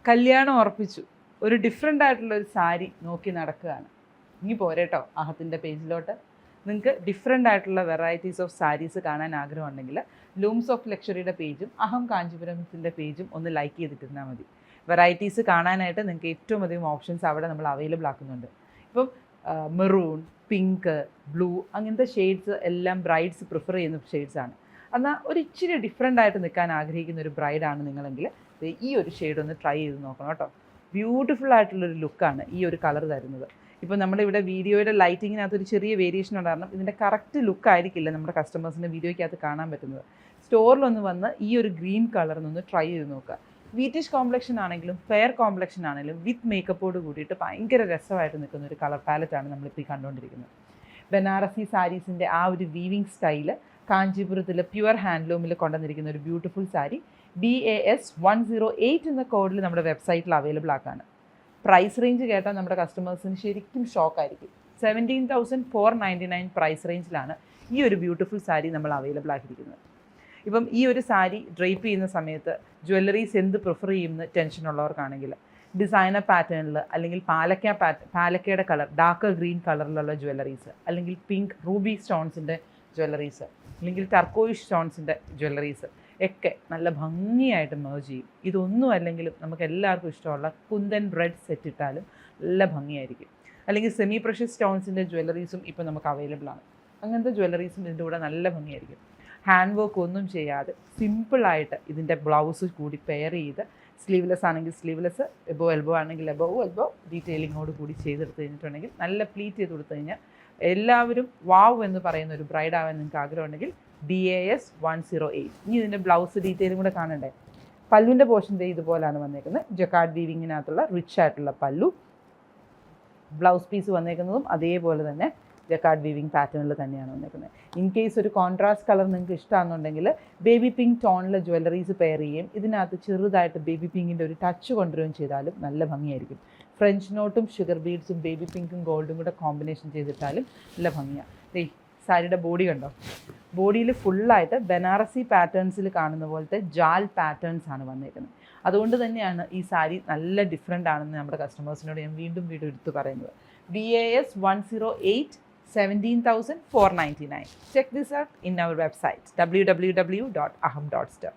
കല്യാണം ഉറപ്പിച്ചു, ഒരു ഡിഫറെൻ്റ് ആയിട്ടുള്ള ഒരു സാരി നോക്കി നടക്കുകയാണ്. ഇനി പോരേട്ടോ അഹത്തിൻ്റെ പേജിലോട്ട്. നിങ്ങൾക്ക് ഡിഫറെൻ്റ് ആയിട്ടുള്ള വെറൈറ്റീസ് ഓഫ് സാരീസ് കാണാൻ ആഗ്രഹമുണ്ടെങ്കിൽ ലൂംസ് ഓഫ് ലക്ഷറിയുടെ പേജും അഹം കാഞ്ചീപുരത്തിൻ്റെ പേജും ഒന്ന് ലൈക്ക് ചെയ്തിട്ടിരുന്നാൽ മതി. വെറൈറ്റീസ് കാണാനായിട്ട് നിങ്ങൾക്ക് ഏറ്റവും അധികം ഓപ്ഷൻസ് അവിടെ നമ്മൾ അവൈലബിൾ ആക്കുന്നുണ്ട്. ഇപ്പം മെറൂൺ, പിങ്ക്, ബ്ലൂ അങ്ങനത്തെ ഷെയ്ഡ്സ് എല്ലാം ബ്രൈഡ്സ് പ്രിഫർ ചെയ്യുന്ന ഷെയ്ഡ്സാണ്. എന്നാൽ ഒരു ഇച്ചിരി ഡിഫറെൻ്റ് ആയിട്ട് നിൽക്കാൻ ആഗ്രഹിക്കുന്ന ഒരു ബ്രൈഡാണ് നിങ്ങളെങ്കിൽ ഈ ഒരു ഷെയ്ഡ് ഒന്ന് ട്രൈ ചെയ്ത് നോക്കണം കേട്ടോ. ബ്യൂട്ടിഫുൾ ആയിട്ടുള്ളൊരു ലുക്കാണ് ഈ ഒരു കളർ തരുന്നത്. ഇപ്പോൾ നമ്മുടെ ഇവിടെ വീഡിയോയുടെ ലൈറ്റിങ്ങിനകത്ത് ഒരു ചെറിയ വേരിയേഷൻ ഉണ്ടായിരുന്നു. ഇതിൻ്റെ കറക്റ്റ് ലുക്ക് ആയിരിക്കില്ല നമ്മുടെ കസ്റ്റമേഴ്സിൻ്റെ വീഡിയോയ്ക്കകത്ത് കാണാൻ പറ്റുന്നത്. സ്റ്റോറിലൊന്ന് വന്ന് ഈ ഒരു ഗ്രീൻ കളറിനൊന്ന് ട്രൈ ചെയ്ത് നോക്കുക. വീറ്റിഷ് കോംപ്ലക്ഷൻ ആണെങ്കിലും ഫെയർ കോംപ്ലക്ഷൻ ആണെങ്കിലും വിത്ത് മേക്കപ്പോട് കൂടിയിട്ട് ഭയങ്കര രസമായിട്ട് നിൽക്കുന്ന ഒരു കളർ പാലറ്റാണ് നമ്മളിപ്പോൾ ഈ കണ്ടുകൊണ്ടിരിക്കുന്നത്. ബനാറസി സാരീസിൻ്റെ ആ ഒരു വീവിങ് സ്റ്റൈല് കാഞ്ചീപുരത്തിൽ പ്യുവർ ഹാൻഡ്ലൂമിൽ കൊണ്ടുവന്നിരിക്കുന്ന ഒരു ബ്യൂട്ടിഫുൾ സാരി BAS 108 എന്ന കോഡിൽ നമ്മുടെ വെബ്സൈറ്റിൽ അവൈലബിൾ ആക്കാണ്. പ്രൈസ് റേഞ്ച് കേട്ടാൽ നമ്മുടെ കസ്റ്റമേഴ്സിന് ശരിക്കും ഷോക്കായിരിക്കും. 17,499 പ്രൈസ് റേഞ്ചിലാണ് ഈ ഒരു ബ്യൂട്ടിഫുൾ സാരി നമ്മൾ അവൈലബിൾ ആക്കിയിരിക്കുന്നത്. ഇപ്പം ഈ ഒരു സാരി ഡ്രേപ്പ് ചെയ്യുന്ന സമയത്ത് ജ്വല്ലറീസ് എന്ത് പ്രിഫർ ചെയ്യുമെന്ന് ടെൻഷൻ ഉള്ളവർക്കാണെങ്കിൽ ഡിസൈനർ പാറ്റേണിൽ അല്ലെങ്കിൽ പാലക്കയുടെ കളർ ഡാർക്കർ ഗ്രീൻ കളറിലുള്ള ജ്വല്ലറീസ്, അല്ലെങ്കിൽ പിങ്ക് റൂബി സ്റ്റോൺസിൻ്റെ ജ്വല്ലറീസ്, അല്ലെങ്കിൽ ടർക്കോയിഷ് സ്റ്റോൺസിൻ്റെ ജ്വല്ലറീസ് ഒക്കെ നല്ല ഭംഗിയായിട്ട് മേർജ് ചെയ്യും. ഇതൊന്നും അല്ലെങ്കിലും നമുക്ക് എല്ലാവർക്കും ഇഷ്ടമുള്ള കുന്തൻ റെഡ് സെറ്റ് ഇട്ടാലും നല്ല ഭംഗിയായിരിക്കും. അല്ലെങ്കിൽ സെമി പ്രഷ്യസ് സ്റ്റോൺസിൻ്റെ ജ്വല്ലറീസും ഇപ്പോൾ നമുക്ക് അവൈലബിൾ ആണ്. അങ്ങനത്തെ ജ്വല്ലറീസും ഇതിൻ്റെ കൂടെ നല്ല ഭംഗിയായിരിക്കും. ഹാൻഡ് വർക്ക് ഒന്നും ചെയ്യാതെ സിമ്പിളായിട്ട് ഇതിൻ്റെ ബ്ലൗസ് കൂടി പെയർ ചെയ്ത് സ്ലീവ്ലെസ് ആണെങ്കിൽ സ്ലീവ്ലെസ്, എൽബോ ആണെങ്കിൽ എൽബോ ഡീറ്റെയിലിങ്ങോട് കൂടി ചെയ്തെടുത്ത് കഴിഞ്ഞിട്ടുണ്ടെങ്കിൽ നല്ല പ്ലീറ്റ് ചെയ്ത് കൊടുത്തു കഴിഞ്ഞാൽ എല്ലാവരും വാവ് എന്ന് പറയുന്ന ഒരു ബ്രൈഡ് ആവാൻ നിങ്ങൾക്ക് ആഗ്രഹമുണ്ടെങ്കിൽ BAS 108. ഇനി ഇതിൻ്റെ ബ്ലൗസ് ഡീറ്റെയിലും കൂടെ കാണണ്ടേ. പല്ലുവിൻ്റെ പോർഷൻ ഇതുപോലെയാണ് വന്നേക്കുന്നത്. ജക്കാർഡ് വീവിങ്ങിനകത്തുള്ള റിച്ച് ആയിട്ടുള്ള പല്ലു. ബ്ലൗസ് പീസ് വന്നേക്കുന്നതും അതേപോലെ തന്നെ ജക്കാർഡ് വീവിങ് പാറ്റേണിൽ തന്നെയാണ് വന്നേക്കുന്നത്. ഇൻ കേസ് ഒരു കോൺട്രാസ്റ്റ് കളർ നിങ്ങൾക്ക് ഇഷ്ടമാണെന്നുണ്ടെങ്കിൽ ബേബി പിങ്ക് ടോണിലെ ജ്വല്ലറീസ് പെയർ ചെയ്യുകയും ഇതിനകത്ത് ചെറുതായിട്ട് ബേബി പിങ്കിൻ്റെ ഒരു ടച്ച് കൊണ്ടുവരികയും ചെയ്താലും നല്ല ഭംഗിയായിരിക്കും. ഫ്രഞ്ച് നോട്ടും ഷുഗർ ബീഡ്സും ബേബി പിങ്കും ഗോൾഡും കൂടെ കോമ്പിനേഷൻ ചെയ്തിട്ടാലും നല്ല ഭംഗിയാണ്. സാരിയുടെ ബോഡി കണ്ടോ. ബോഡിയിൽ ഫുള്ളായിട്ട് ബനാറസി പാറ്റേൺസിൽ കാണുന്ന പോലത്തെ ജാൽ പാറ്റേൺസ് ആണ് വന്നേക്കുന്നത്. അതുകൊണ്ട് തന്നെയാണ് ഈ സാരി നല്ല ഡിഫറെൻ്റ് ആണെന്ന് നമ്മുടെ കസ്റ്റമേഴ്സിനോട് ഞാൻ വീണ്ടും എടുത്തു പറയുന്നത്. BAS 108 17,499. Check this out in our website www.aham.store.